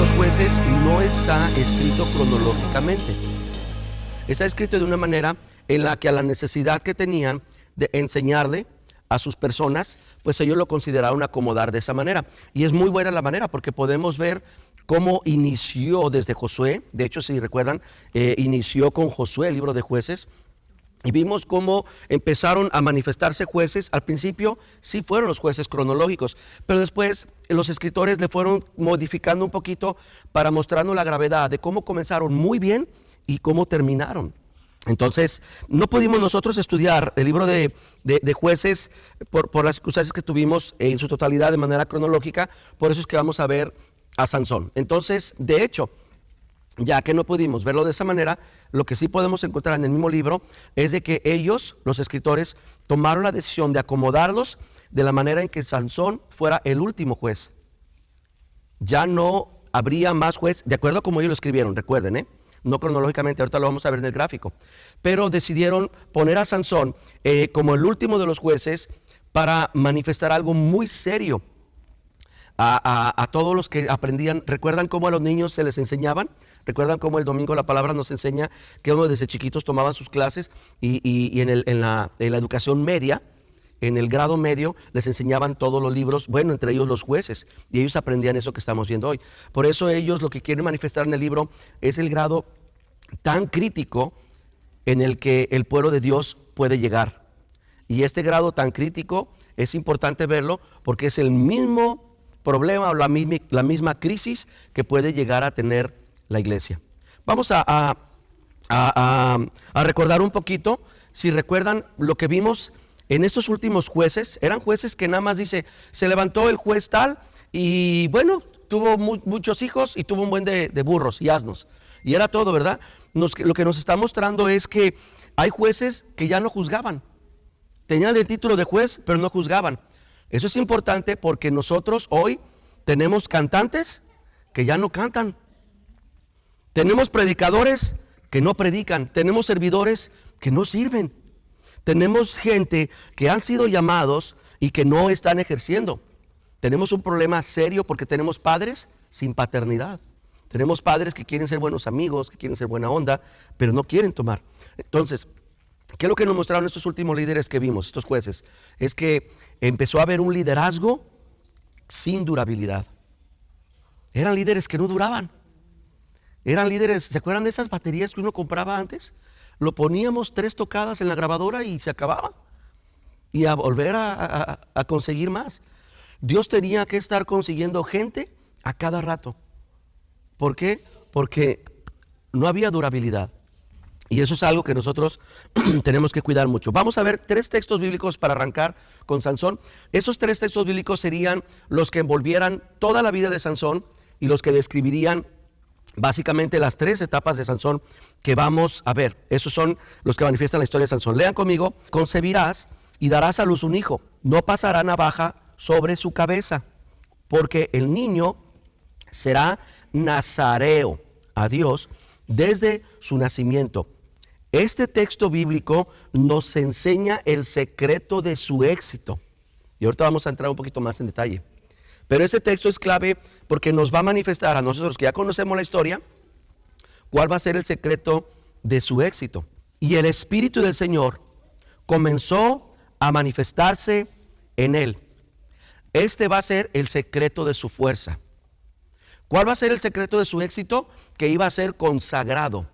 los jueces no está escrito cronológicamente. Está escrito de una manera en la que a la necesidad que tenían de enseñarle a sus personas, pues ellos lo consideraron acomodar de esa manera. Y es muy buena la manera porque podemos ver cómo inició desde Josué. De hecho, si recuerdan, inició con Josué el libro de Jueces. Y vimos cómo empezaron a manifestarse jueces. Al principio sí fueron los jueces cronológicos, pero después los escritores le fueron modificando un poquito para mostrarnos la gravedad de cómo comenzaron muy bien y cómo terminaron. Entonces, no pudimos nosotros estudiar el libro de jueces por las circunstancias que tuvimos en su totalidad de manera cronológica. Por eso es que vamos a ver a Sansón. Entonces, de hecho, ya que no pudimos verlo de esa manera, lo que sí podemos encontrar en el mismo libro es de que ellos, los escritores, tomaron la decisión de acomodarlos de la manera en que Sansón fuera el último juez. Ya no habría más juez, de acuerdo a como ellos lo escribieron, recuerden, no cronológicamente, ahorita lo vamos a ver en el gráfico, pero decidieron poner a Sansón como el último de los jueces para manifestar algo muy serio a todos los que aprendían. ¿Recuerdan cómo a los niños se les enseñaban? ¿Recuerdan cómo el domingo la palabra nos enseña que uno desde chiquitos tomaban sus clases y en la educación media, en el grado medio, les enseñaban todos los libros, bueno, entre ellos los jueces, y ellos aprendían eso que estamos viendo hoy? Por eso ellos lo que quieren manifestar en el libro es el grado tan crítico en el que el pueblo de Dios puede llegar. Y este grado tan crítico es importante verlo porque es el mismo problema o la misma crisis que puede llegar a tener la iglesia. Vamos a recordar un poquito. Si recuerdan lo que vimos en estos últimos jueces, eran jueces que nada más dice, se levantó el juez tal y bueno, tuvo muchos hijos y tuvo un buen de burros y asnos. Y era todo, ¿verdad? Lo que nos está mostrando es que hay jueces que ya no juzgaban. Tenían el título de juez, pero no juzgaban. Eso es importante porque nosotros hoy tenemos cantantes que ya no cantan. Tenemos predicadores que no predican. Tenemos servidores que no sirven. Tenemos gente que han sido llamados y que no están ejerciendo. Tenemos un problema serio porque tenemos padres sin paternidad. Tenemos padres que quieren ser buenos amigos, que quieren ser buena onda, pero no quieren tomar. Entonces, ¿qué es lo que nos mostraron estos últimos líderes que vimos, estos jueces? Es que empezó a haber un liderazgo sin durabilidad. Eran líderes que no duraban. Eran líderes, ¿se acuerdan de esas baterías que uno compraba antes? Lo poníamos 3 tocadas en la grabadora y se acababa. Y a volver a conseguir más. Dios tenía que estar consiguiendo gente a cada rato. ¿Por qué? Porque no había durabilidad. Y eso es algo que nosotros tenemos que cuidar mucho. Vamos a ver 3 textos bíblicos para arrancar con Sansón. Esos 3 textos bíblicos serían los que envolvieran toda la vida de Sansón y los que describirían básicamente las 3 etapas de Sansón que vamos a ver. Esos son los que manifiestan la historia de Sansón. Lean conmigo. Concebirás y darás a luz un hijo. No pasará navaja sobre su cabeza, porque el niño será nazareo a Dios desde su nacimiento. Este texto bíblico nos enseña el secreto de su éxito. Y ahorita vamos a entrar un poquito más en detalle. Pero este texto es clave porque nos va a manifestar a nosotros que ya conocemos la historia, cuál va a ser el secreto de su éxito. Y el Espíritu del Señor comenzó a manifestarse en él. Este va a ser el secreto de su fuerza. ¿Cuál va a ser el secreto de su éxito? Que iba a ser consagrado.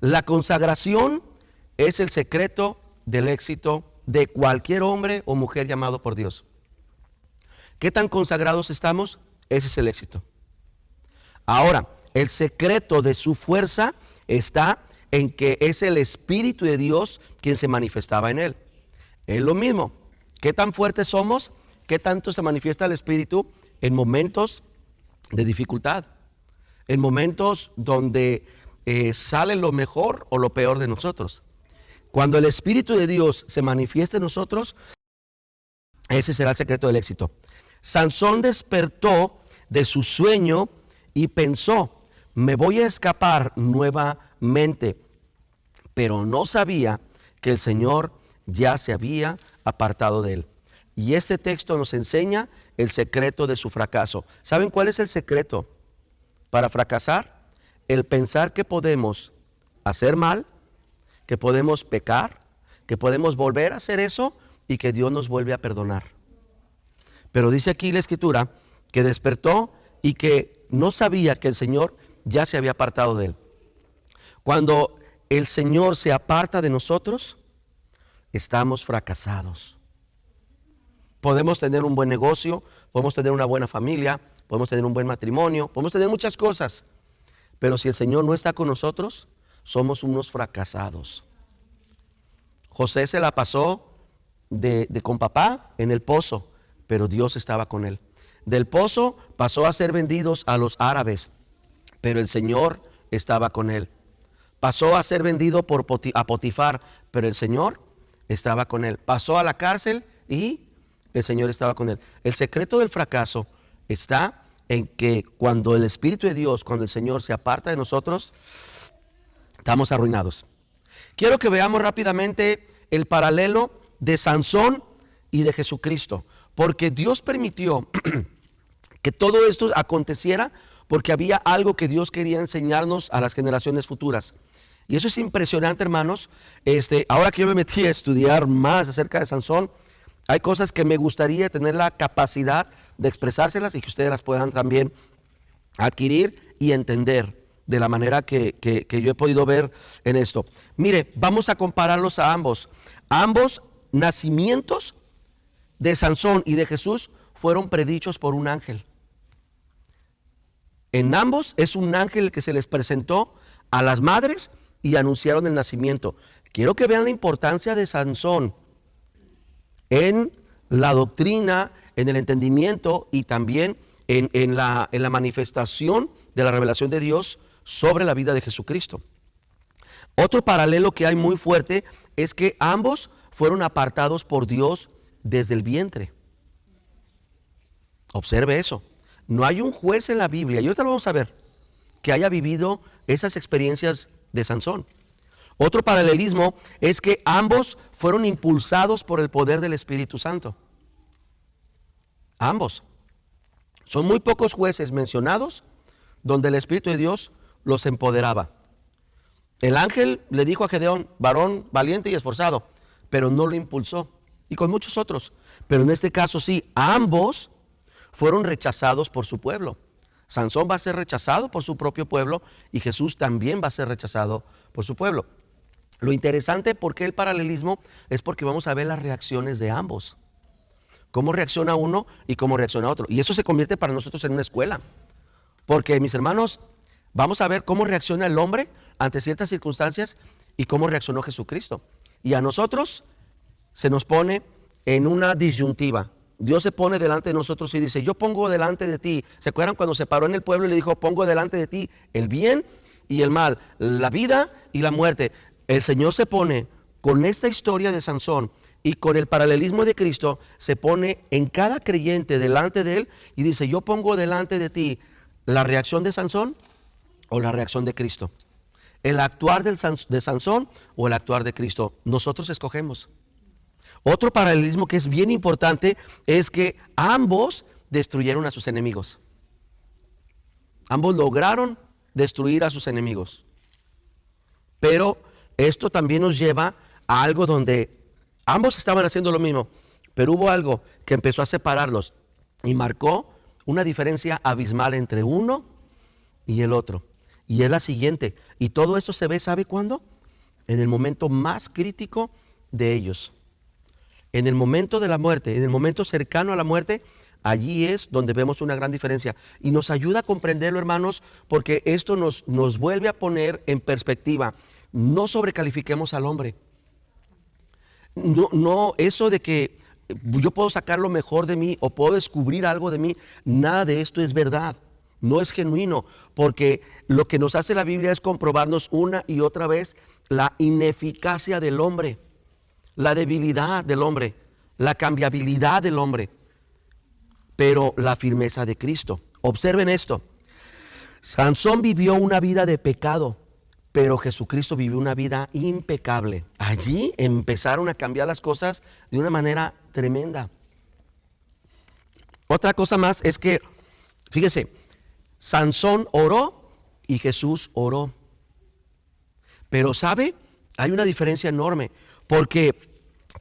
La consagración es el secreto del éxito de cualquier hombre o mujer llamado por Dios. ¿Qué tan consagrados estamos? Ese es el éxito. Ahora, el secreto de su fuerza está en que es el Espíritu de Dios quien se manifestaba en él. Es lo mismo. ¿Qué tan fuertes somos? ¿Qué tanto se manifiesta el Espíritu en momentos de dificultad? En momentos donde sale lo mejor o lo peor de nosotros. Cuando el Espíritu de Dios se manifiesta en nosotros, ese será el secreto del éxito. Sansón despertó de su sueño y pensó, me voy a escapar nuevamente, pero no sabía que el Señor ya se había apartado de él. Y este texto nos enseña el secreto de su fracaso. ¿Saben cuál es el secreto para fracasar? El pensar que podemos hacer mal, que podemos pecar, que podemos volver a hacer eso y que Dios nos vuelve a perdonar. Pero dice aquí la Escritura que despertó y que no sabía que el Señor ya se había apartado de él. Cuando el Señor se aparta de nosotros, estamos fracasados. Podemos tener un buen negocio, podemos tener una buena familia, podemos tener un buen matrimonio, podemos tener muchas cosas. Pero si el Señor no está con nosotros, somos unos fracasados. José se la pasó con papá en el pozo, pero Dios estaba con él. Del pozo pasó a ser vendidos a los árabes, pero el Señor estaba con él. Pasó a ser vendido a Potifar, pero el Señor estaba con él. Pasó a la cárcel y el Señor estaba con él. El secreto del fracaso está en que cuando el Espíritu de Dios, cuando el Señor se aparta de nosotros, estamos arruinados. Quiero que veamos rápidamente el paralelo de Sansón y de Jesucristo, porque Dios permitió que todo esto aconteciera porque había algo que Dios quería enseñarnos a las generaciones futuras. Y eso es impresionante, hermanos. Ahora que yo me metí a estudiar más acerca de Sansón, hay cosas que me gustaría tener la capacidad de expresárselas y que ustedes las puedan también adquirir y entender de la manera que yo he podido ver en esto. Mire, vamos a compararlos a ambos. Ambos nacimientos de Sansón y de Jesús fueron predichos por un ángel. En ambos es un ángel que se les presentó a las madres y anunciaron el nacimiento. Quiero que vean la importancia de Sansón en la doctrina, en el entendimiento y también en la manifestación de la revelación de Dios sobre la vida de Jesucristo. Otro paralelo que hay muy fuerte es que ambos fueron apartados por Dios desde el vientre. Observe eso. No hay un juez en la Biblia, y ahorita lo vamos a ver, que haya vivido esas experiencias de Sansón. Otro paralelismo es que ambos fueron impulsados por el poder del Espíritu Santo. Ambos. Son muy pocos jueces mencionados donde el Espíritu de Dios los empoderaba. El ángel le dijo a Gedeón, varón valiente y esforzado, pero no lo impulsó. Y con muchos otros. Pero en este caso sí, ambos fueron rechazados por su pueblo. Sansón va a ser rechazado por su propio pueblo y Jesús también va a ser rechazado por su pueblo. Lo interesante, ¿por qué el paralelismo? Es porque vamos a ver las reacciones de ambos. Cómo reacciona uno y cómo reacciona otro. Y eso se convierte para nosotros en una escuela. Porque, mis hermanos, vamos a ver cómo reacciona el hombre ante ciertas circunstancias y cómo reaccionó Jesucristo. Y a nosotros se nos pone en una disyuntiva. Dios se pone delante de nosotros y dice, yo pongo delante de ti. ¿Se acuerdan cuando se paró en el pueblo y le dijo, pongo delante de ti el bien y el mal, la vida y la muerte? El Señor se pone con esta historia de Sansón y con el paralelismo de Cristo, se pone en cada creyente delante de él y dice, yo pongo delante de ti la reacción de Sansón o la reacción de Cristo. El actuar de Sansón o el actuar de Cristo. Nosotros escogemos. Otro paralelismo que es bien importante es que ambos destruyeron a sus enemigos. Ambos lograron destruir a sus enemigos. Pero esto también nos lleva a algo donde ambos estaban haciendo lo mismo, pero hubo algo que empezó a separarlos y marcó una diferencia abismal entre uno y el otro. Y es la siguiente, y todo esto se ve, ¿sabe cuándo? En el momento más crítico de ellos. En el momento de la muerte, en el momento cercano a la muerte, allí es donde vemos una gran diferencia. Y nos ayuda a comprenderlo, hermanos, porque esto nos vuelve a poner en perspectiva. No sobrecalifiquemos al hombre. No, eso de que yo puedo sacar lo mejor de mí o puedo descubrir algo de mí, nada de esto es verdad. No es genuino, porque lo que nos hace la Biblia es comprobarnos una y otra vez la ineficacia del hombre. La debilidad del hombre, la cambiabilidad del hombre, pero la firmeza de Cristo. Observen esto. Sansón vivió una vida de pecado, pero Jesucristo vivió una vida impecable. Allí empezaron a cambiar las cosas de una manera tremenda. Otra cosa más es que, fíjese, Sansón oró y Jesús oró. Pero ¿sabe? Hay una diferencia enorme, porque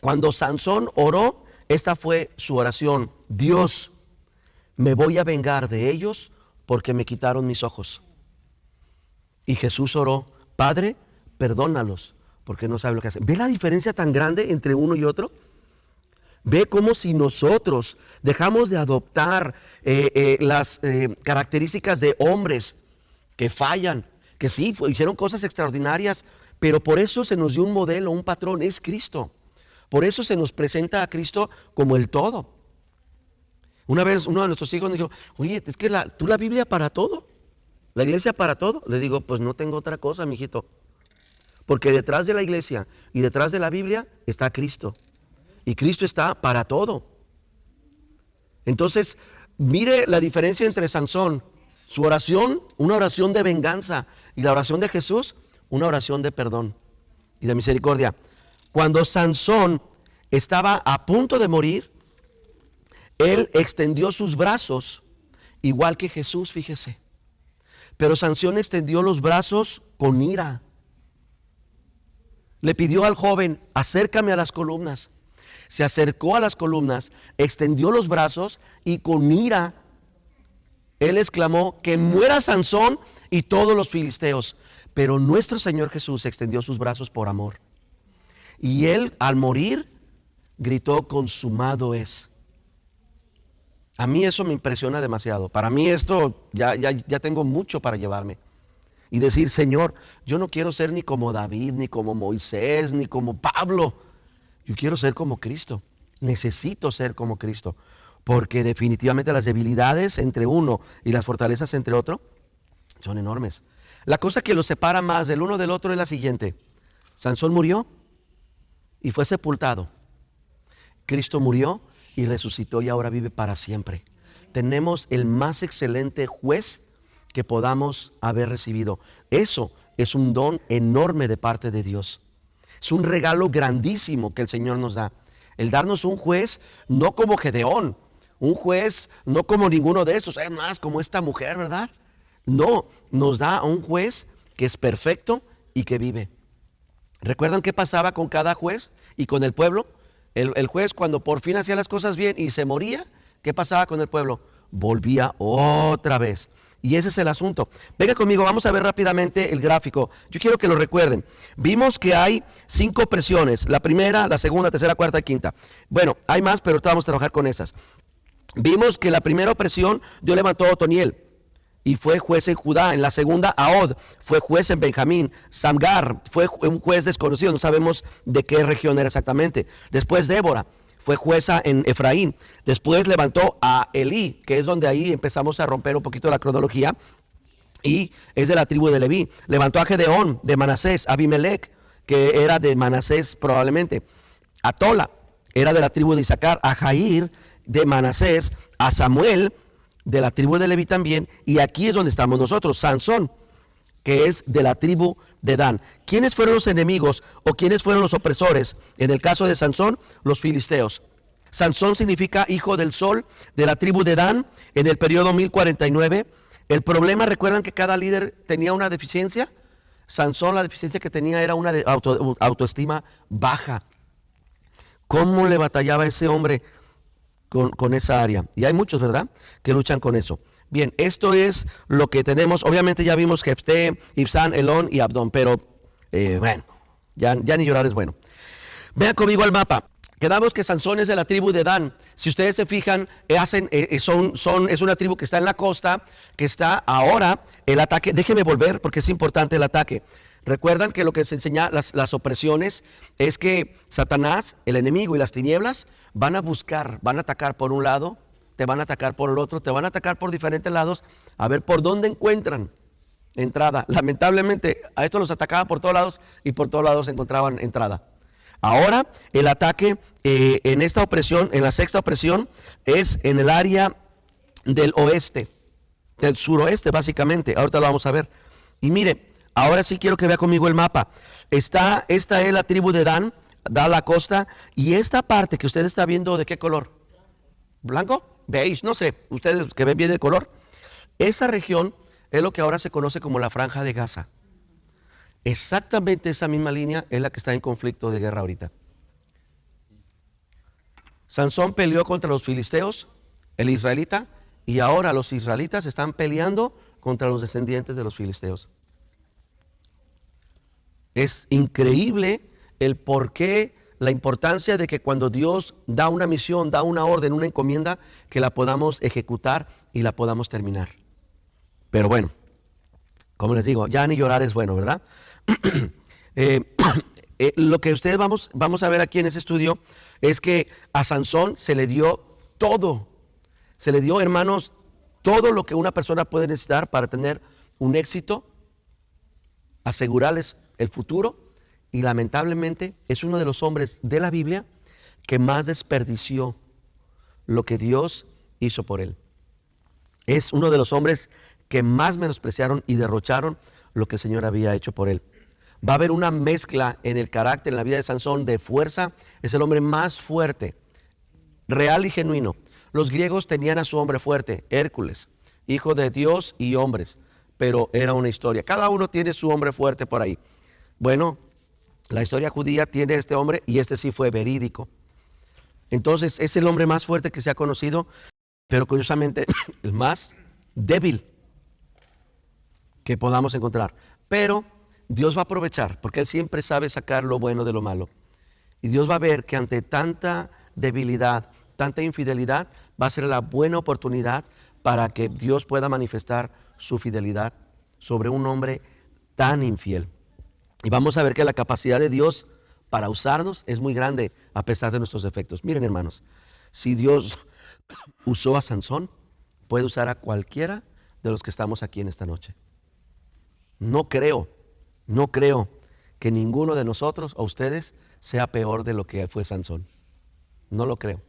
cuando Sansón oró, esta fue su oración: Dios, me voy a vengar de ellos porque me quitaron mis ojos. Y Jesús oró: Padre, perdónalos porque no saben lo que hacen. ¿Ve la diferencia tan grande entre uno y otro? Ve cómo si nosotros dejamos de adoptar las características de hombres que fallan, que sí, hicieron cosas extraordinarias, pero por eso se nos dio un modelo, un patrón, es Cristo. Por eso se nos presenta a Cristo como el todo. Una vez uno de nuestros hijos me dijo: oye, es que tú la Biblia para todo, la iglesia para todo. Le digo: pues no tengo otra cosa, mijito, porque detrás de la iglesia y detrás de la Biblia está Cristo. Y Cristo está para todo. Entonces, mire la diferencia entre Sansón, su oración, una oración de venganza, y la oración de Jesús, una oración de perdón y de misericordia. Cuando Sansón estaba a punto de morir, él extendió sus brazos, igual que Jesús, fíjese. Pero Sansón extendió los brazos con ira. Le pidió al joven: acércame a las columnas. Se acercó a las columnas, extendió los brazos y con ira él exclamó: que muera Sansón y todos los filisteos. Pero nuestro Señor Jesús extendió sus brazos por amor. Y él, al morir, gritó: consumado es. A mí eso me impresiona demasiado. Para mí esto, ya tengo mucho para llevarme. Y decir: Señor, yo no quiero ser ni como David, ni como Moisés, ni como Pablo. Yo quiero ser como Cristo. Necesito ser como Cristo. Porque definitivamente las debilidades entre uno y las fortalezas entre otro son enormes. La cosa que los separa más del uno del otro es la siguiente: Sansón murió y fue sepultado. Cristo murió y resucitó y ahora vive para siempre. Tenemos el más excelente juez que podamos haber recibido. Eso es un don enorme de parte de Dios. Es un regalo grandísimo que el Señor nos da. El darnos un juez, no como Gedeón, un juez no como ninguno de esos, es más como esta mujer, ¿verdad? No, nos da un juez que es perfecto y que vive. ¿Recuerdan qué pasaba con cada juez y con el pueblo? El juez, cuando por fin hacía las cosas bien y se moría, ¿qué pasaba con el pueblo? Volvía otra vez. Y ese es el asunto. Venga conmigo, vamos a ver rápidamente el gráfico. Yo quiero que lo recuerden. Vimos que hay 5 presiones: la primera, la segunda, tercera, cuarta y quinta. Bueno, hay más, pero vamos a trabajar con esas. Vimos que la primera opresión Dios levantó a Otoniel y fue juez en Judá. En la segunda, Ahod fue juez en Benjamín. Samgar fue un juez desconocido, no sabemos de qué región era exactamente. Después Débora fue jueza en Efraín. Después levantó a Elí, que es donde ahí empezamos a romper un poquito la cronología, y es de la tribu de Leví. Levantó a Gedeón de Manasés, Abimelech, que era de Manasés probablemente. A Tola era de la tribu de Isaacar, a Jair de Manasés, a Samuel de la tribu de Leví también, y aquí es donde estamos nosotros, Sansón, que es de la tribu de Dan. ¿Quiénes fueron los enemigos o quiénes fueron los opresores? En el caso de Sansón, los filisteos. Sansón significa hijo del sol, de la tribu de Dan, en el periodo 1049. El problema, recuerdan que cada líder tenía una deficiencia. Sansón, la deficiencia que tenía era una de autoestima baja. ¿Cómo le batallaba ese hombre con esa área? Y hay muchos, ¿verdad?, que luchan con eso. Bien, esto es lo que tenemos. Obviamente ya vimos Jefté, Ibsán, Elón y Abdón, pero bueno, ya ni llorar es bueno. Vean conmigo al mapa. Quedamos que Sansón es de la tribu de Dan. Si ustedes se fijan, es una tribu que está en la costa, que está ahora el ataque. Déjenme volver porque es importante el ataque. Recuerdan que lo que se enseña las opresiones es que Satanás, el enemigo y las tinieblas van a atacar por un lado, te van a atacar por el otro, te van a atacar por diferentes lados, a ver por dónde encuentran entrada. Lamentablemente a estos los atacaban por todos lados y por todos lados encontraban entrada. Ahora el ataque en esta opresión, en la sexta opresión, es en el área del oeste, del suroeste básicamente. Ahorita lo vamos a ver. Y mire, ahora sí quiero que vea conmigo el mapa. Esta es la tribu de Dan, da la costa, y esta parte que usted está viendo, ¿de qué color? ¿Blanco? Beige, no sé, ustedes que ven bien el color. Esa región es lo que ahora se conoce como la Franja de Gaza. Exactamente esa misma línea es la que está en conflicto de guerra ahorita. Sansón peleó contra los filisteos, el israelita, y ahora los israelitas están peleando contra los descendientes de los filisteos. Es increíble el porqué, la importancia de que cuando Dios da una misión, da una orden, una encomienda, que la podamos ejecutar y la podamos terminar. Pero bueno, como les digo, ya ni llorar es bueno, ¿verdad? Lo que ustedes vamos a ver aquí en ese estudio es que a Sansón se le dio todo. Se le dio, hermanos, todo lo que una persona puede necesitar para tener un éxito, asegurarles el futuro, y lamentablemente es uno de los hombres de la Biblia que más desperdició lo que Dios hizo por él. Es uno de los hombres que más menospreciaron y derrocharon lo que el Señor había hecho por él. Va a haber una mezcla en el carácter, en la vida de Sansón, de fuerza. Es el hombre más fuerte, real y genuino. Los griegos tenían a su hombre fuerte, Hércules, hijo de Dios y hombres, pero era una historia. Cada uno tiene su hombre fuerte por ahí. Bueno, la historia judía tiene este hombre y este sí fue verídico. Entonces es el hombre más fuerte que se ha conocido, pero curiosamente el más débil que podamos encontrar. Pero Dios va a aprovechar, porque Él siempre sabe sacar lo bueno de lo malo. Y Dios va a ver que ante tanta debilidad, tanta infidelidad, va a ser la buena oportunidad para que Dios pueda manifestar su fidelidad sobre un hombre tan infiel. Y vamos a ver que la capacidad de Dios para usarnos es muy grande a pesar de nuestros defectos. Miren, hermanos, si Dios usó a Sansón, puede usar a cualquiera de los que estamos aquí en esta noche. No creo que ninguno de nosotros o ustedes sea peor de lo que fue Sansón. No lo creo.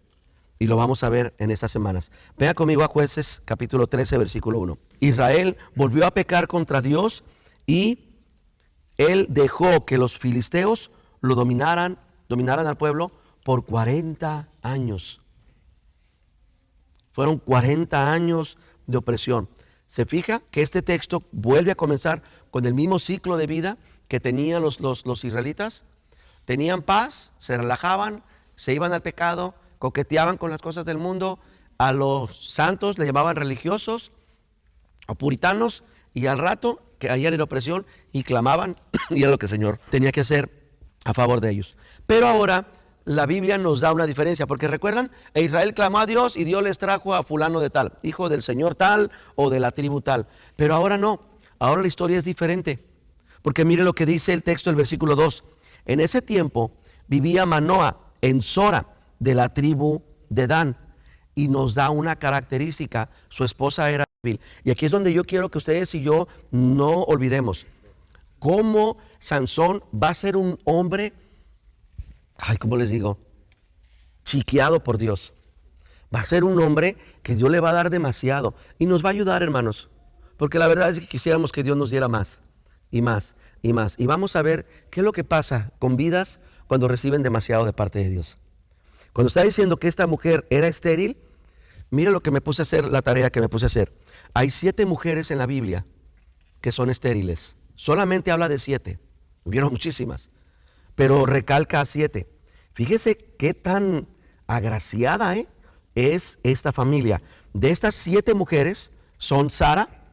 Y lo vamos a ver en estas semanas. Vea conmigo a Jueces capítulo 13, versículo 1. Israel volvió a pecar contra Dios y él dejó que los filisteos lo dominaran al pueblo por 40 años. Fueron 40 años de opresión. Se fija que este texto vuelve a comenzar con el mismo ciclo de vida que tenían los israelitas. Tenían paz, se relajaban, se iban al pecado, coqueteaban con las cosas del mundo. A los santos le llamaban religiosos o puritanos, y al rato caían en opresión y clamaban, y era lo que el Señor tenía que hacer a favor de ellos. Pero ahora la Biblia nos da una diferencia, porque recuerdan, Israel clamó a Dios y Dios les trajo a fulano de tal, hijo del señor tal o de la tribu tal. Pero ahora no, ahora la historia es diferente, porque mire lo que dice el texto del versículo 2. En ese tiempo vivía Manoa en Sora, de la tribu de Dan, y nos da una característica: su esposa era débil. Y aquí es donde yo quiero que ustedes y yo no olvidemos cómo Sansón va a ser un hombre, ¿cómo les digo? Chiqueado por Dios. Va a ser un hombre que Dios le va a dar demasiado y nos va a ayudar, hermanos, porque la verdad es que quisiéramos que Dios nos diera más y más y más. Y vamos a ver qué es lo que pasa con vidas cuando reciben demasiado de parte de Dios. Cuando está diciendo que esta mujer era estéril, mire lo que me puse a hacer, la tarea que me puse a hacer. Hay 7 mujeres en la Biblia que son estériles. Solamente habla de 7. Hubieron muchísimas, pero recalca a 7. Fíjese qué tan agraciada es esta familia. De estas 7 mujeres son Sara,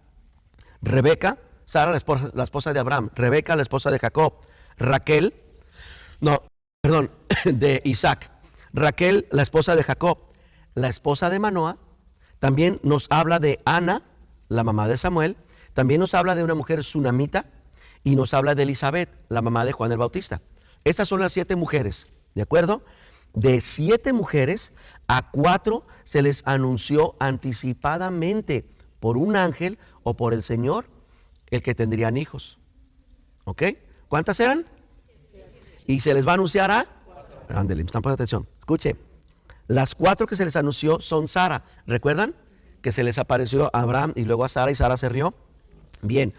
Rebeca, Sara la esposa de Abraham, Rebeca la esposa de Jacob, de Isaac, Raquel la esposa de Jacob, la esposa de Manoa. También nos habla de Ana, la mamá de Samuel. También nos habla de una mujer sunamita y nos habla de Elizabeth, la mamá de Juan el Bautista. Estas son las 7 mujeres, ¿de acuerdo? De 7 mujeres, a 4 se les anunció anticipadamente por un ángel o por el Señor el que tendrían hijos. ¿Ok? ¿Cuántas eran? Y se les va a anunciar a... Ándale, me están poniendo atención. Escuche, las 4 que se les anunció son Sara. ¿Recuerdan? Que se les apareció a Abraham y luego a Sara, y Sara se rió. Bien,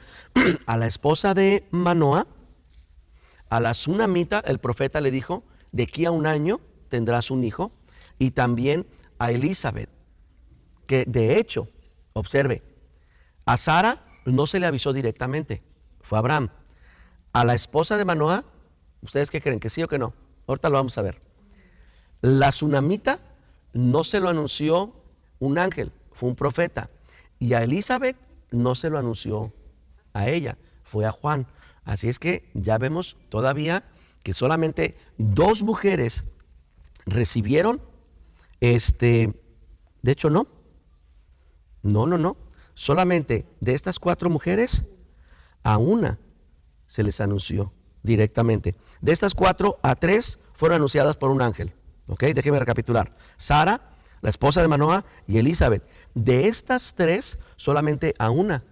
a la esposa de Manoa, a la sunamita, el profeta le dijo: de aquí a un año tendrás un hijo. Y también a Elizabeth, que de hecho, observe, A Sara no se le avisó directamente, fue a Abraham. A la esposa de Manoah, ¿ustedes qué creen? ¿Que sí o que no? Ahorita lo vamos a ver. La tsunamita no se lo anunció un ángel, fue un profeta. Y a Elizabeth no se lo anunció a ella, fue a Juan. Así es que ya vemos todavía que solamente 2 mujeres recibieron, de hecho no. Solamente de estas 4 mujeres, a una se les anunció directamente. De estas 4, a 3 fueron anunciadas por un ángel. Ok, déjeme recapitular. Sara, la esposa de Manoah, y Elizabeth. De estas 3, solamente a una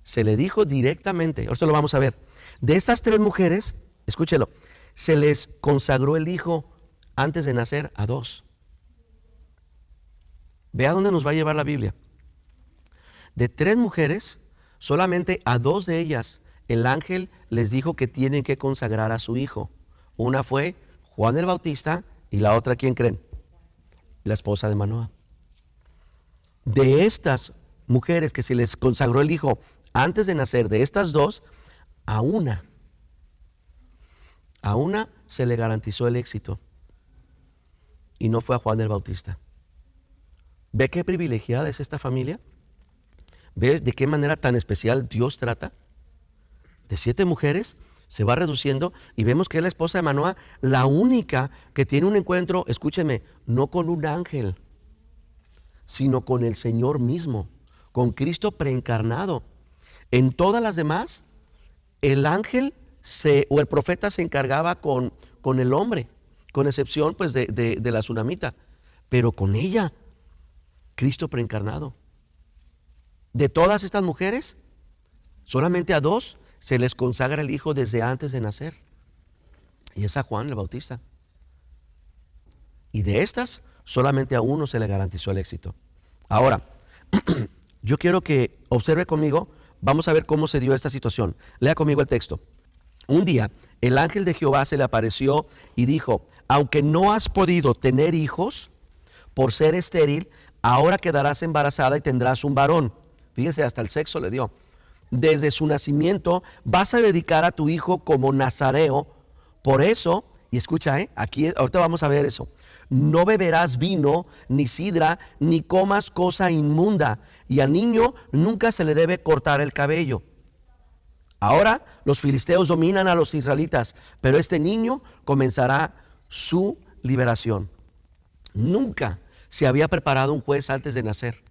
se le dijo directamente. Ahora lo vamos a ver. De estas 3 mujeres, escúchelo, se les consagró el hijo antes de nacer a 2. Vea dónde nos va a llevar la Biblia. De 3 mujeres, solamente a 2 de ellas el ángel les dijo que tienen que consagrar a su hijo. Una fue Juan el Bautista y la otra, ¿quién creen? La esposa de Manoah. De estas mujeres que se les consagró el hijo antes de nacer, de estas 2, a una se le garantizó el éxito. Y no fue a Juan el Bautista. ¿Ve qué privilegiada es esta familia? ¿Ve de qué manera tan especial Dios trata? De 7 mujeres se va reduciendo y vemos que es la esposa de Manoah la única que tiene un encuentro, escúcheme, no con un ángel, sino con el Señor mismo, con Cristo preencarnado. En todas las demás, el ángel o el profeta se encargaba con el hombre, con excepción pues de la tsunamita, pero con ella, Cristo preencarnado. De todas estas mujeres, solamente a 2 se les consagra el hijo desde antes de nacer, y es a Juan el Bautista. Y de estas, solamente a uno se le garantizó el éxito. Ahora, yo quiero que observe conmigo, vamos a ver cómo se dio esta situación. Lea conmigo el texto. Un día, el ángel de Jehová se le apareció y dijo: aunque no has podido tener hijos por ser estéril, ahora quedarás embarazada y tendrás un varón. Fíjese, hasta el sexo le dio. Desde su nacimiento vas a dedicar a tu hijo como nazareo. Por eso, y escucha, aquí ahorita vamos a ver eso. No beberás vino, ni sidra, ni comas cosa inmunda. Y al niño nunca se le debe cortar el cabello. Ahora los filisteos dominan a los israelitas, pero este niño comenzará su liberación. Nunca se había preparado un juez antes de nacer.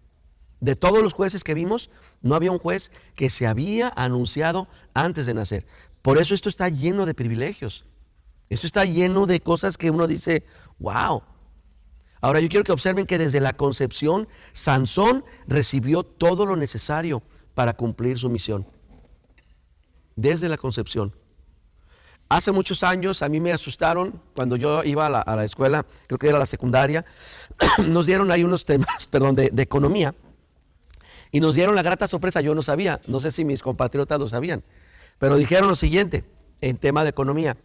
De todos los jueces que vimos, no había un juez que se había anunciado antes de nacer. Por eso esto está lleno de privilegios. Esto está lleno de cosas que uno dice, wow. Ahora yo quiero que observen que desde la concepción, Sansón recibió todo lo necesario para cumplir su misión. Desde la concepción. Hace muchos años a mí me asustaron cuando yo iba a la escuela, creo que era la secundaria, nos dieron ahí unos temas, de economía. Y nos dieron la grata sorpresa, yo no sabía, no sé si mis compatriotas lo sabían, pero dijeron lo siguiente, en tema de economía: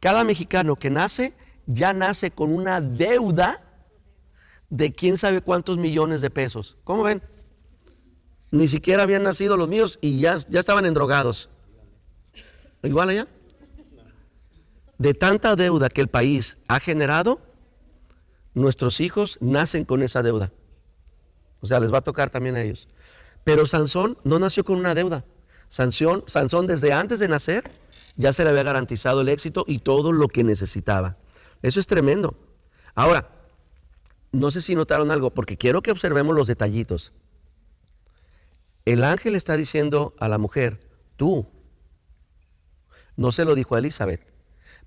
cada mexicano que nace, ya nace con una deuda de quién sabe cuántos millones de pesos. ¿Cómo ven? Ni siquiera habían nacido los míos y ya estaban endrogados. ¿Igual allá? De tanta deuda que el país ha generado, nuestros hijos nacen con esa deuda. O sea, les va a tocar también a ellos. Pero Sansón no nació con una deuda. Sansón desde antes de nacer ya se le había garantizado el éxito y todo lo que necesitaba. Eso es tremendo. Ahora, no sé si notaron algo, porque quiero que observemos los detallitos. El ángel está diciendo a la mujer, tú. No se lo dijo a Elizabeth,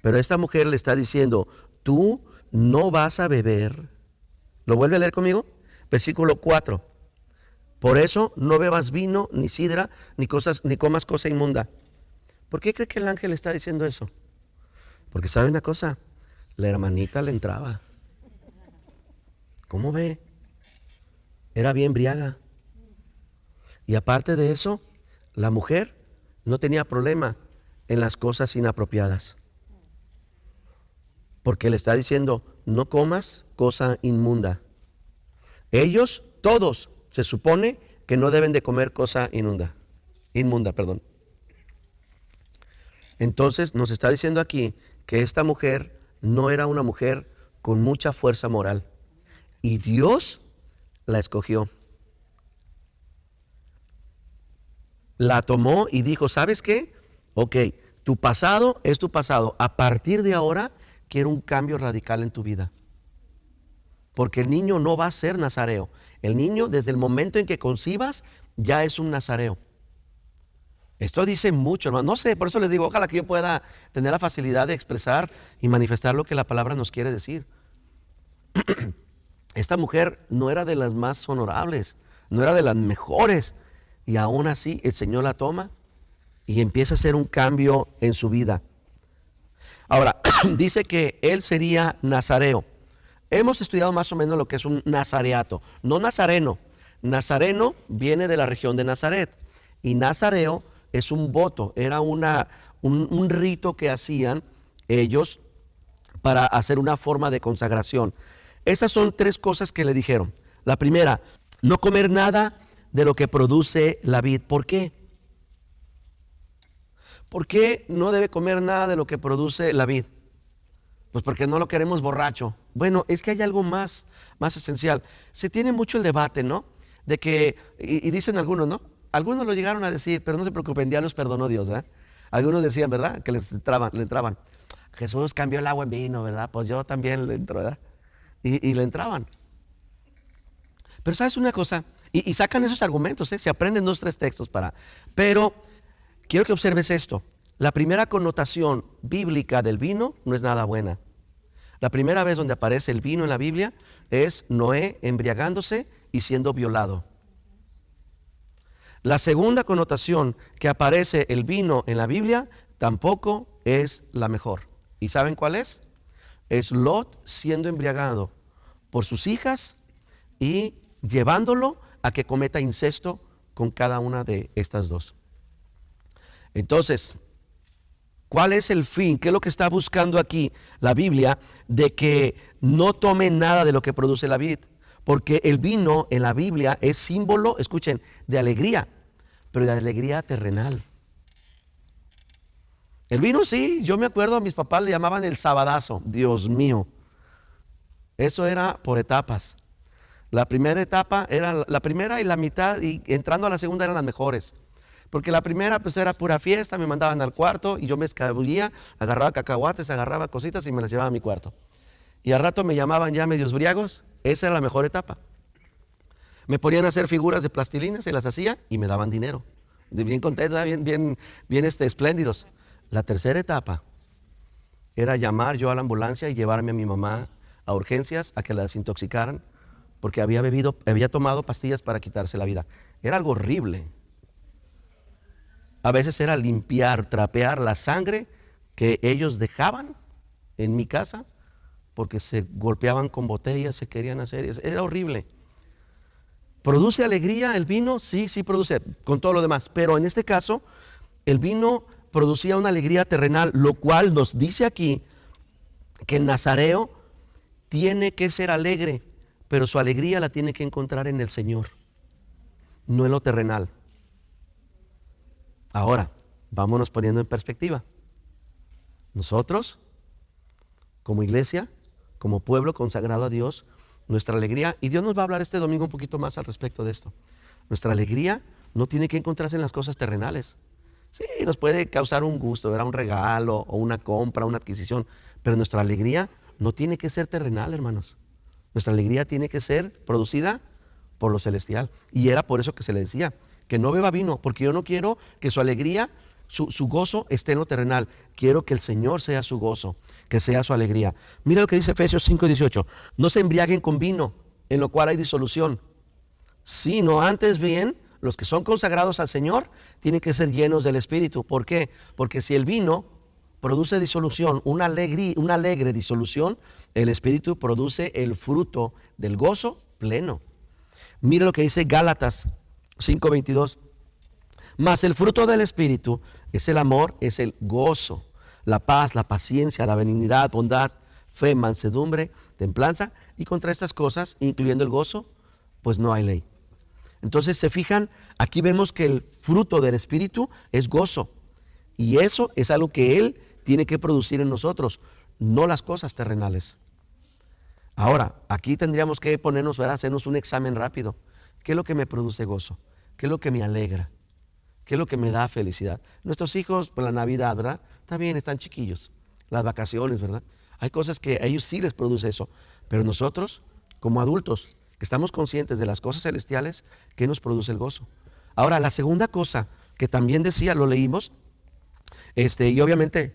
pero esta mujer le está diciendo, tú no vas a beber. ¿Lo vuelve a leer conmigo? Versículo 4. Por eso no bebas vino, ni sidra, ni comas cosa inmunda. ¿Por qué cree que el ángel está diciendo eso? Porque sabe una cosa, la hermanita le entraba. ¿Cómo ve? Era bien briaga. Y aparte de eso, la mujer no tenía problema en las cosas inapropiadas. Porque le está diciendo, no comas cosa inmunda. Ellos, todos, se supone, que no deben de comer cosa inmunda, perdón. Entonces nos está diciendo aquí que esta mujer no era una mujer con mucha fuerza moral y Dios la escogió. La tomó y dijo, ¿sabes qué? Ok, tu pasado es tu pasado. A partir de ahora quiero un cambio radical en tu vida. Porque el niño no va a ser nazareo. El niño desde el momento en que concibas ya es un nazareo. Esto dice mucho, hermano. No sé, por eso les digo, ojalá que yo pueda tener la facilidad de expresar y manifestar lo que la palabra nos quiere decir. Esta mujer no era de las más honorables, no era de las mejores. Y aún así el Señor la toma y empieza a hacer un cambio en su vida. Ahora, dice que él sería nazareo. Hemos estudiado más o menos lo que es un nazareato, no nazareno. Nazareno viene de la región de Nazaret y nazareo es un voto, era un rito que hacían ellos para hacer una forma de consagración. Esas son 3 cosas que le dijeron. La primera, no comer nada de lo que produce la vid. ¿Por qué? ¿Por qué no debe comer nada de lo que produce la vid? Pues porque no lo queremos borracho. Bueno, es que hay algo más esencial. Se tiene mucho el debate, ¿no? De que, y dicen algunos, ¿no? Algunos lo llegaron a decir, pero no se preocupen, ya los perdonó Dios, ¿eh? Algunos decían, ¿verdad? Que le entraban. Jesús cambió el agua en vino, ¿verdad? Pues yo también le entro, ¿verdad? Y le entraban. Pero ¿sabes una cosa? Y sacan esos argumentos, ¿eh? Se aprenden 2, 3 textos pero quiero que observes esto. La primera connotación bíblica del vino no es nada buena. La primera vez donde aparece el vino en la Biblia es Noé embriagándose y siendo violado. La segunda connotación que aparece el vino en la Biblia tampoco es la mejor. ¿Y saben cuál es? Es Lot siendo embriagado por sus hijas y llevándolo a que cometa incesto con cada una de estas 2. Entonces, ¿cuál es el fin? ¿Qué es lo que está buscando aquí la Biblia? De que no tome nada de lo que produce la vid. Porque el vino en la Biblia es símbolo, escuchen, de alegría, pero de alegría terrenal. El vino sí, yo me acuerdo a mis papás le llamaban el sabadazo, Dios mío. Eso era por etapas. La primera etapa era la primera y la mitad y entrando a la segunda eran las mejores. Porque la primera pues era pura fiesta, me mandaban al cuarto y yo me escabullía, agarraba cacahuates, agarraba cositas y me las llevaba a mi cuarto. Y al rato me llamaban ya medios briagos, esa era la mejor etapa. Me ponían a hacer figuras de plastilina, se las hacía y me daban dinero. Bien contentos, bien espléndidos. La tercera etapa era llamar yo a la ambulancia y llevarme a mi mamá a urgencias a que la desintoxicaran porque había tomado pastillas para quitarse la vida. Era algo horrible. A veces era limpiar, trapear la sangre que ellos dejaban en mi casa porque se golpeaban con botellas, se querían hacer, era horrible. ¿Produce alegría el vino? Sí, sí produce, con todo lo demás. Pero en este caso, el vino producía una alegría terrenal, lo cual nos dice aquí que el nazareo tiene que ser alegre, pero su alegría la tiene que encontrar en el Señor, no en lo terrenal. Ahora, vámonos poniendo en perspectiva. Nosotros, como iglesia, como pueblo consagrado a Dios, nuestra alegría, y Dios nos va a hablar este domingo un poquito más al respecto de esto. Nuestra alegría no tiene que encontrarse en las cosas terrenales. Sí, nos puede causar un gusto, ¿verdad? Un regalo o una compra, una adquisición, pero nuestra alegría no tiene que ser terrenal, hermanos. Nuestra alegría tiene que ser producida por lo celestial. Y era por eso que se le decía que no beba vino, porque yo no quiero que su alegría, su gozo esté en lo terrenal. Quiero que el Señor sea su gozo, que sea su alegría. Mira lo que dice Efesios 5:18. No se embriaguen con vino, en lo cual hay disolución, sino antes bien, los que son consagrados al Señor tienen que ser llenos del Espíritu. ¿Por qué? Porque si el vino produce disolución, una alegre disolución, el Espíritu produce el fruto del gozo pleno. Mira lo que dice Gálatas 5:22. Mas el fruto del Espíritu es el amor, es el gozo, la paz, la paciencia, la benignidad, bondad, fe, mansedumbre, templanza. Y contra estas cosas, incluyendo el gozo, pues no hay ley. Entonces, se fijan, aquí vemos que el fruto del Espíritu es gozo. Y eso es algo que Él tiene que producir en nosotros, no las cosas terrenales. Ahora, aquí tendríamos que ponernos, ¿verdad? Hacernos un examen rápido. ¿Qué es lo que me produce gozo? ¿Qué es lo que me alegra? ¿Qué es lo que me da felicidad? Nuestros hijos, por la Navidad, ¿verdad? Está bien, están chiquillos. Las vacaciones, ¿verdad? Hay cosas que a ellos sí les produce eso. Pero nosotros, como adultos, que estamos conscientes de las cosas celestiales, ¿qué nos produce el gozo? Ahora, la segunda cosa que también decía, lo leímos, y obviamente,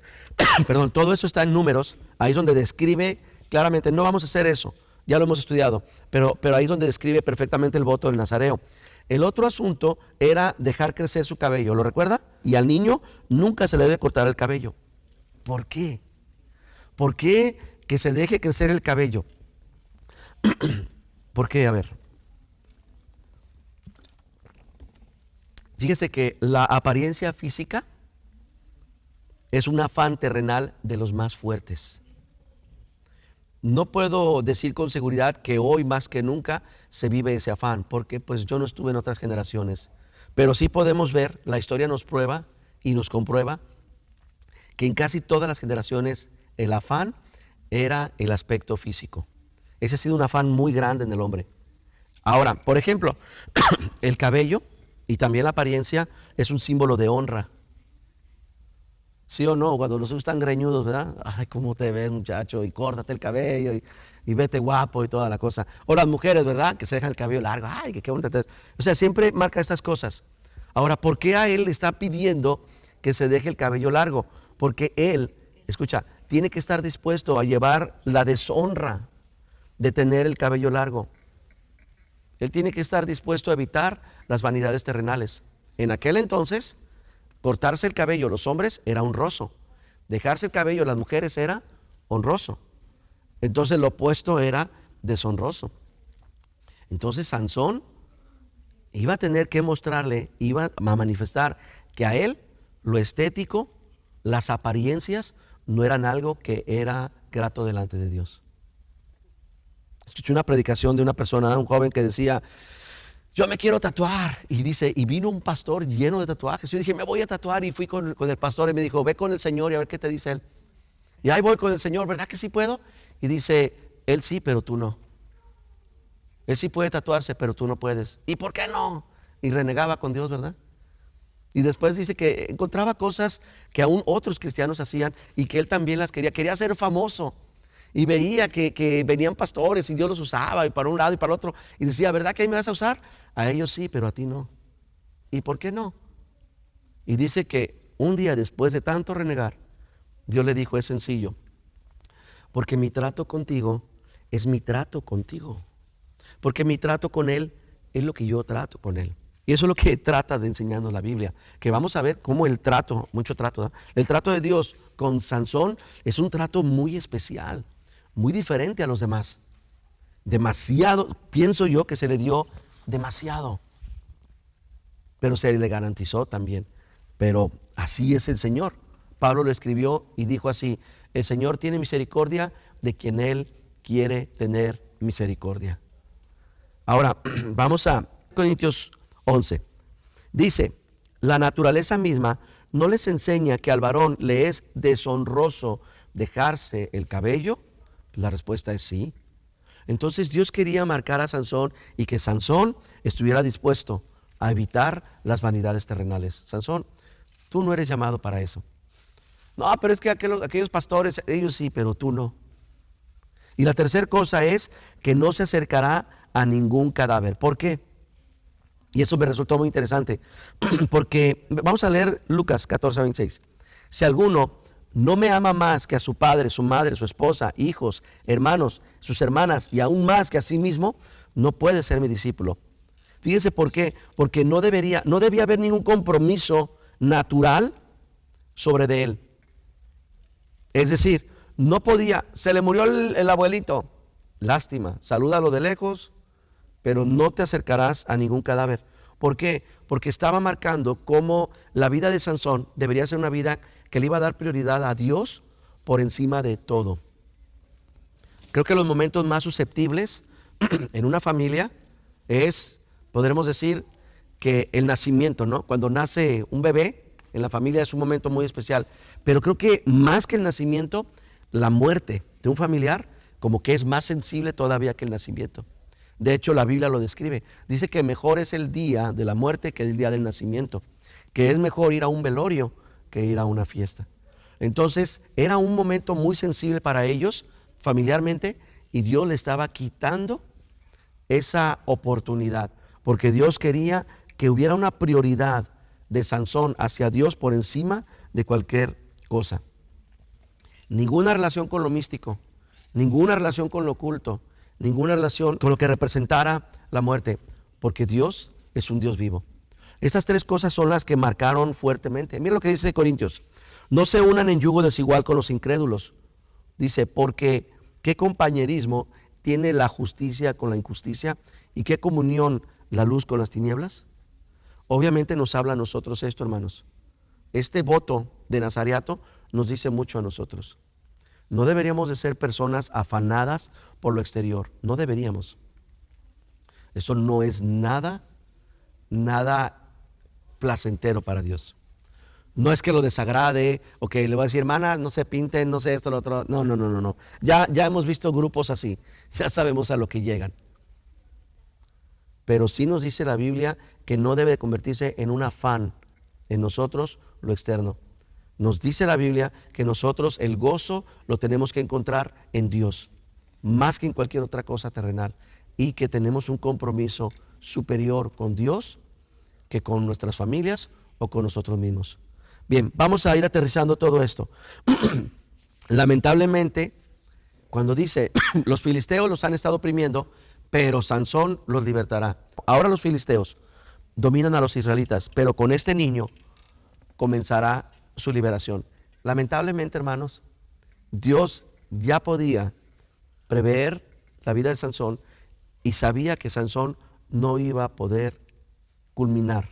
perdón, todo eso está en Números, ahí es donde describe claramente, no vamos a hacer eso, ya lo hemos estudiado, pero ahí es donde describe perfectamente el voto del nazareo. El otro asunto era dejar crecer su cabello, ¿lo recuerda? Y al niño nunca se le debe cortar el cabello. ¿Por qué? ¿Por qué que se deje crecer el cabello? ¿Por qué? A ver. Fíjese que la apariencia física es un afán terrenal de los más fuertes. No puedo decir con seguridad que hoy más que nunca se vive ese afán, porque pues yo no estuve en otras generaciones. Pero sí podemos ver, la historia nos prueba y nos comprueba que en casi todas las generaciones el afán era el aspecto físico. Ese ha sido un afán muy grande en el hombre. Ahora, por ejemplo, el cabello y también la apariencia es un símbolo de honra. ¿Sí o no? Cuando los hijos están greñudos, ¿verdad? Ay, ¿cómo te ves, muchacho? Y córtate el cabello y vete guapo y toda la cosa. O las mujeres, ¿verdad? Que se dejan el cabello largo. Ay, qué bonita te ves. O sea, siempre marca estas cosas. Ahora, ¿por qué a él le está pidiendo que se deje el cabello largo? Porque él, escucha, tiene que estar dispuesto a llevar la deshonra de tener el cabello largo. Él tiene que estar dispuesto a evitar las vanidades terrenales. En aquel entonces, cortarse el cabello los hombres era honroso. Dejarse el cabello las mujeres era honroso. Entonces lo opuesto era deshonroso. Entonces Sansón iba a tener que mostrarle, iba a manifestar que a él lo estético, las apariencias no eran algo que era grato delante de Dios. Escuché una predicación de una persona, un joven que decía: yo me quiero tatuar. Y dice, y vino un pastor lleno de tatuajes. Yo dije, me voy a tatuar. Y fui con el pastor y me dijo, ve con el Señor y a ver qué te dice él. Y ahí voy con el Señor, ¿verdad que sí puedo? Y dice, él sí, pero tú no. Él sí puede tatuarse, pero tú no puedes. ¿Y por qué no? Y renegaba con Dios, ¿verdad? Y después dice que encontraba cosas que aún otros cristianos hacían y que él también las quería. Quería ser famoso. Y veía que venían pastores y Dios los usaba y para un lado y para el otro. Y decía, ¿verdad que ahí me vas a usar? A ellos sí, pero a ti no. ¿Y por qué no? Y dice que un día después de tanto renegar, Dios le dijo, es sencillo. Porque mi trato contigo es mi trato contigo. Porque mi trato con Él es lo que yo trato con Él. Y eso es lo que trata de enseñarnos la Biblia. Que vamos a ver cómo el trato, mucho trato, ¿verdad? El trato de Dios con Sansón es un trato muy especial, muy diferente a los demás. Demasiado, pienso yo que se le dio demasiado. Pero se le garantizó también. Pero así es el Señor. Pablo lo escribió y dijo así: el Señor tiene misericordia de quien Él quiere tener misericordia. Ahora, vamos a Corintios 11. Dice, la naturaleza misma no les enseña que al varón le es deshonroso dejarse el cabello. La respuesta es sí. Entonces Dios quería marcar a Sansón y que Sansón estuviera dispuesto a evitar las vanidades terrenales. Sansón, tú no eres llamado para eso. No, pero es que aquellos pastores, ellos sí, pero tú no. Y la tercera cosa es que no se acercará a ningún cadáver. ¿Por qué? Y eso me resultó muy interesante. Porque vamos a leer Lucas 14:26. Si alguno no me ama más que a su padre, su madre, su esposa, hijos, hermanos, sus hermanas y aún más que a sí mismo, no puede ser mi discípulo. Fíjese por qué. Porque no debía haber ningún compromiso natural sobre de él. Es decir, no podía, se le murió el abuelito, lástima, salúdalo de lejos, pero no te acercarás a ningún cadáver. ¿Por qué? Porque estaba marcando cómo la vida de Sansón debería ser una vida que le iba a dar prioridad a Dios por encima de todo. Creo que los momentos más susceptibles en una familia es podremos decir que el nacimiento, ¿no? Cuando nace un bebé en la familia es un momento muy especial. Pero creo que más que el nacimiento, la muerte de un familiar como que es más sensible todavía que el nacimiento. De hecho, la Biblia lo describe. Dice que mejor es el día de la muerte que el día del nacimiento. Que es mejor ir a un velorio que ir a una fiesta. Entonces, era un momento muy sensible para ellos, familiarmente, y Dios le estaba quitando esa oportunidad. Porque Dios quería que hubiera una prioridad de Sansón hacia Dios por encima de cualquier cosa. Ninguna relación con lo místico, ninguna relación con lo oculto, ninguna relación con lo que representara la muerte, porque Dios es un Dios vivo. Estas tres cosas son las que marcaron fuertemente. Mira lo que dice Corintios: no se unan en yugo desigual con los incrédulos. Dice, porque ¿qué compañerismo tiene la justicia con la injusticia? ¿Y qué comunión la luz con las tinieblas? Obviamente nos habla a nosotros esto, hermanos. Este voto de Nazareato nos dice mucho a nosotros. No deberíamos de ser personas afanadas por lo exterior. No deberíamos. Eso no es nada placentero para Dios. No es que lo desagrade o que le va a decir, hermana, no se pinten, no sé esto, lo otro. No. Ya hemos visto grupos así. Ya sabemos a lo que llegan. Pero sí nos dice la Biblia que no debe de convertirse en un afán en nosotros lo externo. Nos dice la Biblia que nosotros el gozo lo tenemos que encontrar en Dios, más que en cualquier otra cosa terrenal, y que tenemos un compromiso superior con Dios que con nuestras familias o con nosotros mismos. Bien, vamos a ir aterrizando todo esto. Lamentablemente, cuando dice, los filisteos los han estado oprimiendo, pero Sansón los libertará. Ahora los filisteos dominan a los israelitas, pero con este niño comenzará su liberación. Lamentablemente, hermanos, Dios ya podía prever la vida de Sansón y sabía que Sansón no iba a poder culminar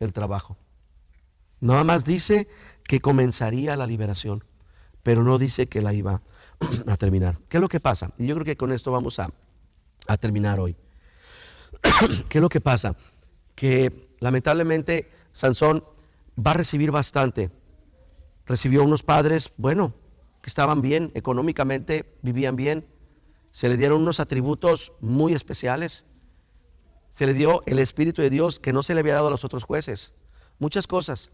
el trabajo. Nada más dice que comenzaría la liberación, pero no dice que la iba a terminar. ¿Qué es lo que pasa? Y yo creo que con esto vamos a terminar hoy. ¿Qué es lo que pasa? Que lamentablemente Sansón va a recibir bastante. Recibió unos padres, bueno, que estaban bien, económicamente vivían bien. Se le dieron unos atributos muy especiales. Se le dio el Espíritu de Dios que no se le había dado a los otros jueces. Muchas cosas.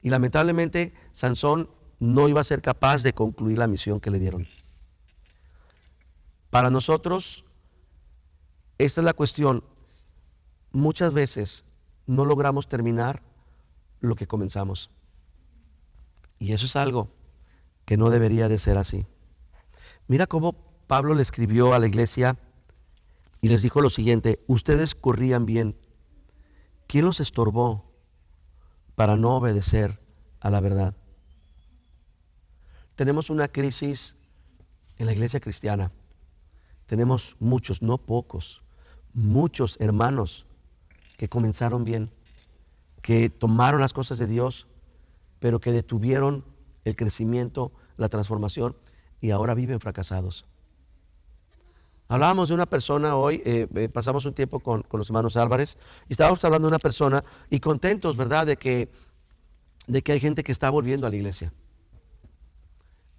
Y lamentablemente Sansón no iba a ser capaz de concluir la misión que le dieron. Para nosotros, esta es la cuestión. Muchas veces no logramos terminar lo que comenzamos. Y eso es algo que no debería de ser así. Mira cómo Pablo le escribió a la iglesia y les dijo lo siguiente: ustedes corrían bien. ¿Quién los estorbó para no obedecer a la verdad? Tenemos una crisis en la iglesia cristiana. Tenemos muchos, no pocos, muchos hermanos que comenzaron bien, que tomaron las cosas de Dios, pero que detuvieron el crecimiento, la transformación, y ahora viven fracasados. Hablábamos de una persona hoy, pasamos un tiempo con los hermanos Álvarez, y estábamos hablando de una persona, y contentos, ¿verdad?, de que hay gente que está volviendo a la iglesia.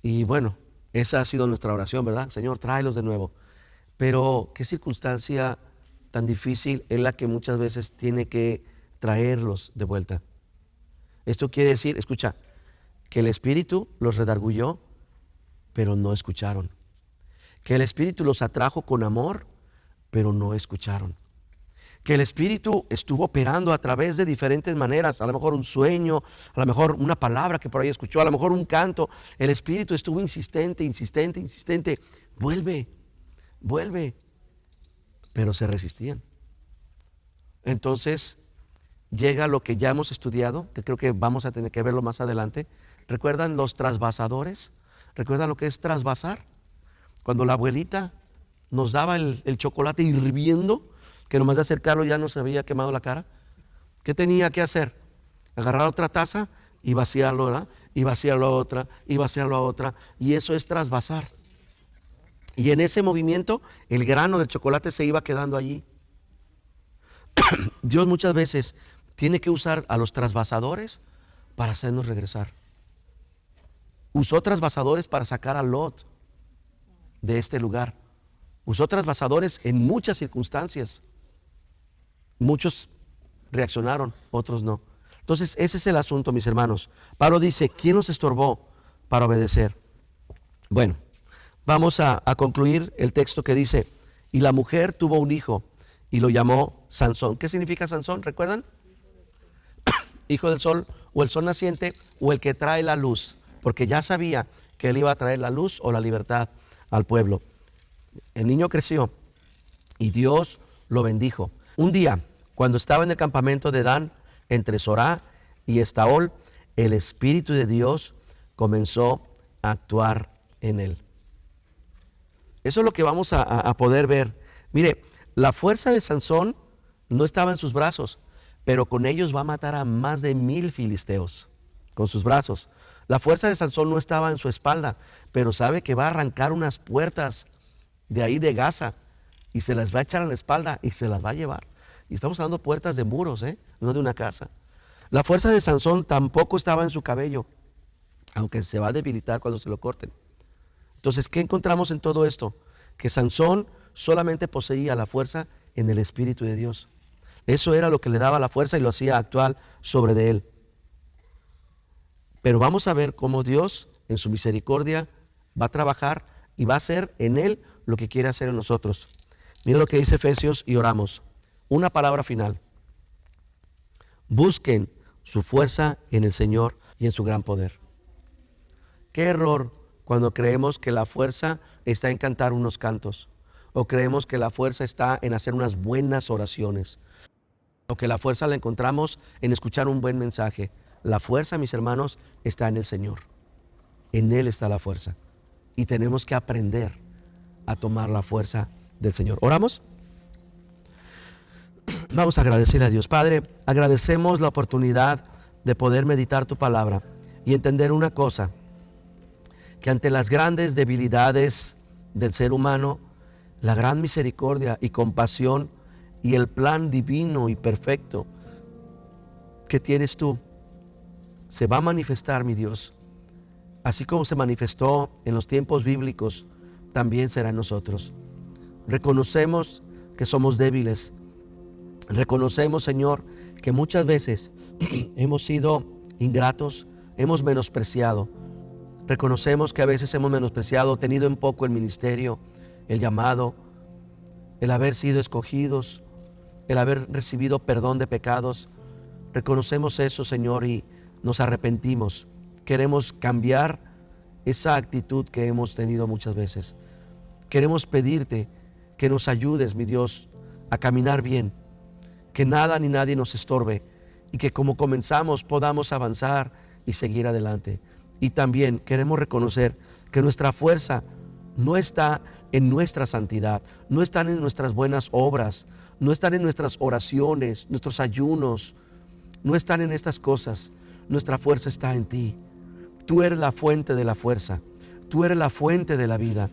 Y bueno, esa ha sido nuestra oración, ¿verdad? Señor, tráelos de nuevo. Pero qué circunstancia tan difícil es la que muchas veces tiene que traerlos de vuelta. Esto quiere decir, escucha, que el Espíritu los redarguyó, pero no escucharon. Que el Espíritu los atrajo con amor, pero no escucharon. Que el Espíritu estuvo operando a través de diferentes maneras, a lo mejor un sueño, a lo mejor una palabra que por ahí escuchó, a lo mejor un canto. El Espíritu estuvo insistente, vuelve, pero se resistían. Entonces llega lo que ya hemos estudiado, que creo que vamos a tener que verlo más adelante. ¿Recuerdan los trasvasadores? ¿Recuerdan lo que es trasvasar? Cuando la abuelita nos daba el chocolate hirviendo, que nomás de acercarlo ya nos había quemado la cara. ¿Qué tenía que hacer? Agarrar otra taza y vaciarlo, ¿verdad? Y vaciarlo a otra, y vaciarlo a otra. Y eso es trasvasar. Y en ese movimiento, el grano del chocolate se iba quedando allí. Dios muchas veces tiene que usar a los trasvasadores para hacernos regresar. Usó trasvasadores para sacar a Lot de este lugar. Usó trasvasadores en muchas circunstancias. Muchos reaccionaron, otros no. Entonces, ese es el asunto, mis hermanos. Pablo dice, ¿quién nos estorbó para obedecer? Bueno, vamos a concluir el texto que dice, y la mujer tuvo un hijo y lo llamó Sansón. ¿Qué significa Sansón? ¿Recuerdan? Hijo del sol, o el sol naciente, o el que trae la luz, porque ya sabía que él iba a traer la luz o la libertad al pueblo. El niño creció y Dios lo bendijo. Un día, cuando estaba en el campamento de Dan, entre Sorá y Estaol, el Espíritu de Dios comenzó a actuar en él. Eso es lo que vamos a poder ver. Mire, la fuerza de Sansón no estaba en sus brazos, pero con ellos va a matar a más de 1000 filisteos, con sus brazos. La fuerza de Sansón no estaba en su espalda, pero sabe que va a arrancar unas puertas de ahí de Gaza y se las va a echar a la espalda y se las va a llevar. Y estamos hablando de puertas de muros, no de una casa. La fuerza de Sansón tampoco estaba en su cabello, aunque se va a debilitar cuando se lo corten. Entonces, ¿qué encontramos en todo esto? Que Sansón solamente poseía la fuerza en el Espíritu de Dios. Eso era lo que le daba la fuerza y lo hacía actuar sobre de él. Pero vamos a ver cómo Dios, en su misericordia, va a trabajar y va a hacer en él lo que quiere hacer en nosotros. Miren lo que dice Efesios y oramos. Una palabra final. Busquen su fuerza en el Señor y en su gran poder. Qué error cuando creemos que la fuerza está en cantar unos cantos, o creemos que la fuerza está en hacer unas buenas oraciones, o que la fuerza la encontramos en escuchar un buen mensaje. La fuerza, mis hermanos, está en el Señor. En Él está la fuerza. Y tenemos que aprender a tomar la fuerza del Señor. ¿Oramos? Vamos a agradecerle a Dios. Padre, agradecemos la oportunidad de poder meditar tu palabra y entender una cosa, que ante las grandes debilidades del ser humano, la gran misericordia y compasión y el plan divino y perfecto que tienes tú, se va a manifestar, mi Dios. Así como se manifestó en los tiempos bíblicos, también será en nosotros. Reconocemos que somos débiles. Reconocemos, Señor, que muchas veces hemos sido ingratos, hemos menospreciado. Reconocemos que a veces hemos menospreciado, tenido en poco el ministerio, el llamado, el haber sido escogidos, el haber recibido perdón de pecados. Reconocemos eso, Señor, y nos arrepentimos. Queremos cambiar esa actitud que hemos tenido muchas veces. Queremos pedirte que nos ayudes, mi Dios, a caminar bien, que nada ni nadie nos estorbe y que como comenzamos podamos avanzar y seguir adelante. Y también queremos reconocer que nuestra fuerza no está en nuestra santidad, no están en nuestras buenas obras, no están en nuestras oraciones, nuestros ayunos, no están en estas cosas. Nuestra fuerza está en ti. Tú eres la fuente de la fuerza, tú eres la fuente de la vida.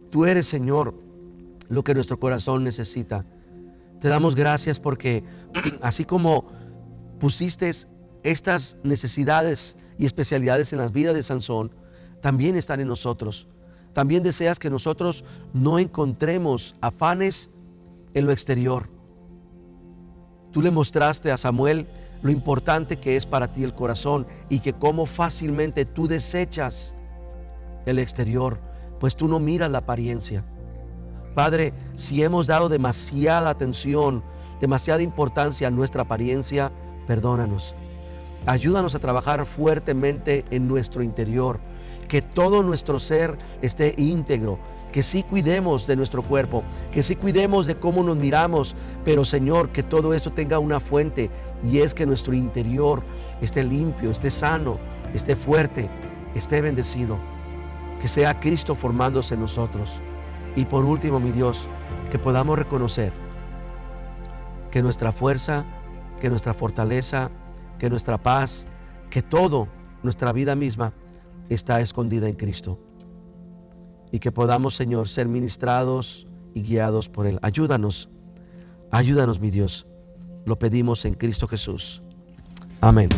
Tú eres, Señor, lo que nuestro corazón necesita. Te damos gracias porque así como pusiste estas necesidades y especialidades en las vidas de Sansón, también están en nosotros. También deseas que nosotros no encontremos afanes en lo exterior. Tú le mostraste a Samuel lo importante que es para ti el corazón y que cómo fácilmente tú desechas el exterior, pues tú no miras la apariencia. Padre, si hemos dado demasiada atención, demasiada importancia a nuestra apariencia, perdónanos. Ayúdanos a trabajar fuertemente en nuestro interior, que todo nuestro ser esté íntegro, que sí cuidemos de nuestro cuerpo, que sí cuidemos de cómo nos miramos, pero Señor, que todo esto tenga una fuente, y es que nuestro interior esté limpio, esté sano, esté fuerte, esté bendecido, que sea Cristo formándose en nosotros. Y por último, mi Dios, que podamos reconocer que nuestra fuerza, que nuestra fortaleza, que nuestra paz, que todo, nuestra vida misma, está escondida en Cristo. Y que podamos, Señor, ser ministrados y guiados por Él. Ayúdanos, mi Dios. Lo pedimos en Cristo Jesús. Amén.